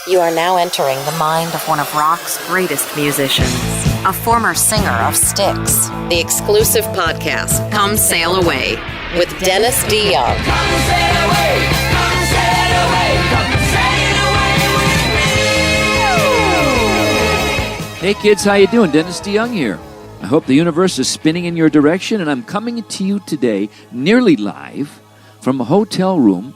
You are now entering the mind of one of rock's greatest musicians, a former singer of Styx. The exclusive podcast, Come Sail Away, with Dennis DeYoung. Come sail away, come sail away, come sail away with me. Hey kids, how you doing? Dennis DeYoung here. I hope the universe is spinning in your direction, and I'm coming to you today, nearly live, from a hotel room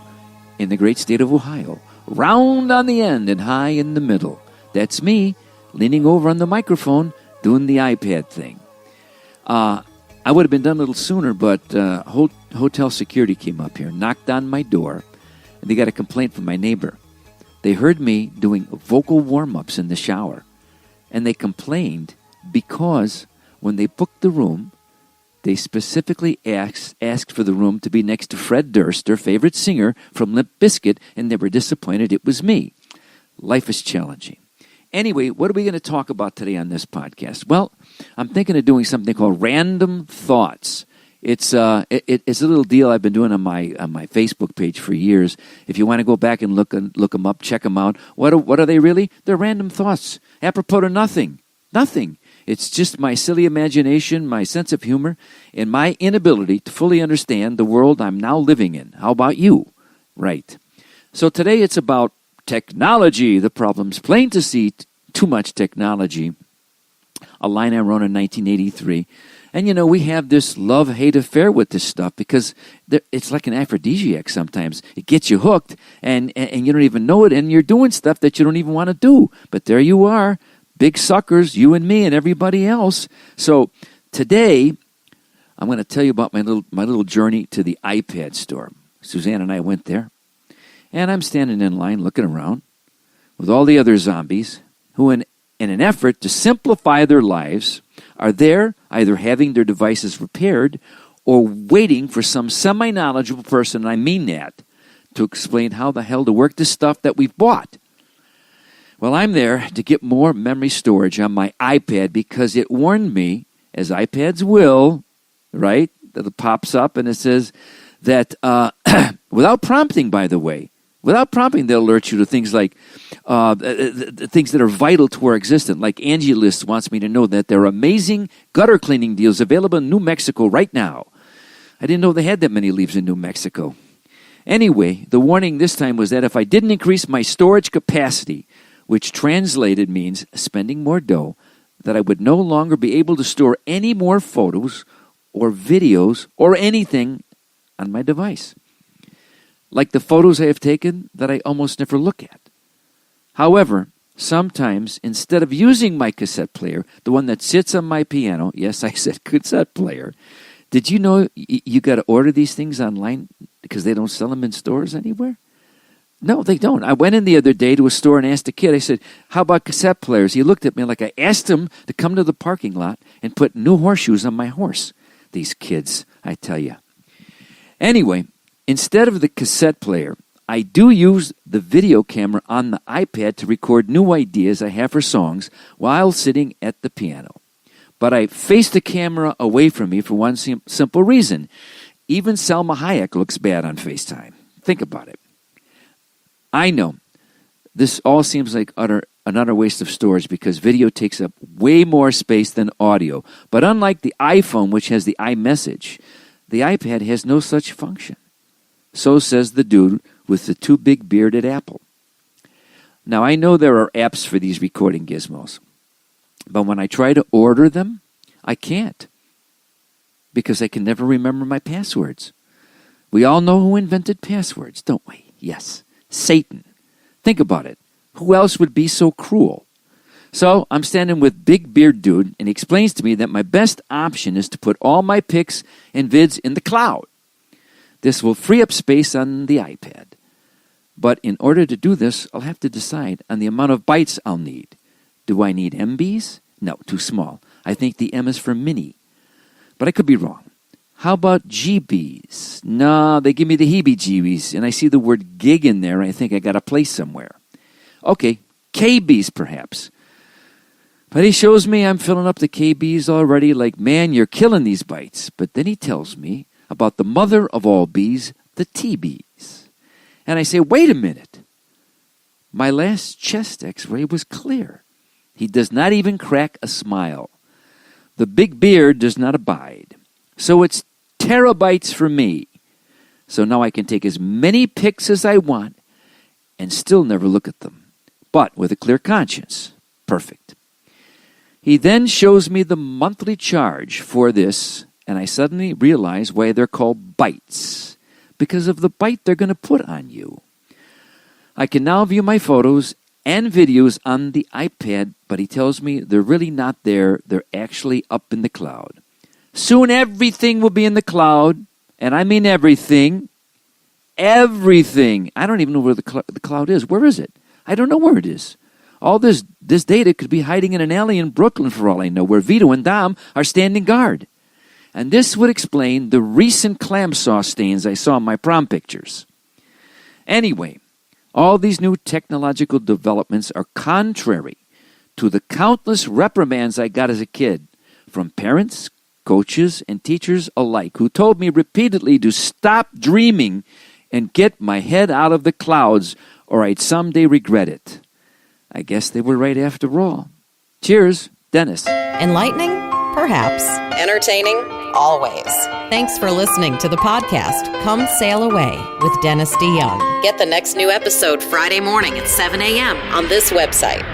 in the great state of Ohio. Round on the end and high in the middle. That's me, leaning over on the microphone, doing the iPad thing. I would have been done a little sooner, but hotel security came up here, knocked on my door, and they got a complaint from my neighbor. They heard me doing vocal warm-ups in the shower, and they complained because when they booked the room, they specifically asked for the room to be next to Fred Durst, their favorite singer from Limp Bizkit, and they were disappointed it was me. Life is challenging. Anyway, what are we going to talk about today on this podcast? Well, I'm thinking of doing something called Random Thoughts. It's a little deal I've been doing on my Facebook page for years. If you want to go back and look them up, check them out. What are they really? They're random thoughts, apropos to nothing. Nothing. It's just my silly imagination, my sense of humor, and my inability to fully understand the world I'm now living in. How about you? Right. So today it's about technology. The problem's plain to see, too much technology. A line I wrote in 1983. And, we have this love-hate affair with this stuff because it's like an aphrodisiac sometimes. It gets you hooked, and you don't even know it, and you're doing stuff that you don't even want to do. But there you are. Big suckers, you and me and everybody else. So today, I'm going to tell you about my little journey to the iPad store. Suzanne and I went there, and I'm standing in line looking around with all the other zombies who, in an effort to simplify their lives, are there either having their devices repaired or waiting for some semi-knowledgeable person, and I mean that, to explain how the hell to work this stuff that we've bought. Well, I'm there to get more memory storage on my iPad because it warned me, as iPads will, right, that it pops up and it says that, without prompting, by the way, they'll alert you to things like things that are vital to our existence. Like Angie List wants me to know that there are amazing gutter cleaning deals available in New Mexico right now. I didn't know they had that many leaves in New Mexico. Anyway, the warning this time was that if I didn't increase my storage capacity, which translated means spending more dough, that I would no longer be able to store any more photos or videos or anything on my device. Like the photos I have taken that I almost never look at. However, sometimes, instead of using my cassette player, the one that sits on my piano, yes, I said cassette player, did you know you got to order these things online because they don't sell them in stores anywhere? No, they don't. I went in the other day to a store and asked a kid, I said, how about cassette players? He looked at me like I asked him to come to the parking lot and put new horseshoes on my horse. These kids, I tell you. Anyway, instead of the cassette player, I do use the video camera on the iPad to record new ideas I have for songs while sitting at the piano. But I face the camera away from me for one simple reason. Even Salma Hayek looks bad on FaceTime. Think about it. I know this all seems like an utter waste of storage because video takes up way more space than audio. But unlike the iPhone, which has the iMessage, the iPad has no such function. So says the dude with the too big bearded Apple. Now, I know there are apps for these recording gizmos, but when I try to order them, I can't because I can never remember my passwords. We all know who invented passwords, don't we? Yes. Satan. Think about it. Who else would be so cruel? So I'm standing with Big Beard Dude, and he explains to me that my best option is to put all my pics and vids in the cloud. This will free up space on the iPad. But in order to do this, I'll have to decide on the amount of bytes I'll need. Do I need MBs? No, too small. I think the M is for mini. But I could be wrong. How about GBs? No, they give me the heebie-jeebies, and I see the word gig in there, and I think I got a place somewhere. Okay, KBs perhaps. But he shows me I'm filling up the KBs already, like, man, you're killing these bytes. But then he tells me about the mother of all bees, the TBs. And I say, wait a minute. My last chest x-ray was clear. He does not even crack a smile. The big beard does not abide. So it's terabytes for me. So now I can take as many pics as I want and still never look at them, but with a clear conscience. Perfect. He then shows me the monthly charge for this, and I suddenly realize why they're called bites, because of the bite they're going to put on you. I can now view my photos and videos on the iPad, but he tells me they're really not there. They're actually up in the cloud. Soon everything will be in the cloud, and I mean everything. Everything. I don't even know where the cloud is. Where is it? I don't know where it is. All this data could be hiding in an alley in Brooklyn for all I know, where Vito and Dom are standing guard. And this would explain the recent clam sauce stains I saw in my prom pictures. Anyway, all these new technological developments are contrary to the countless reprimands I got as a kid from parents, coaches, and teachers alike, who told me repeatedly to stop dreaming and get my head out of the clouds, or I'd someday regret it. I guess they were right after all. Cheers, Dennis. Enlightening? Perhaps. Entertaining? Always. Thanks for listening to the podcast, Come Sail Away with Dennis DeYoung. Get the next new episode Friday morning at 7 a.m. on this website.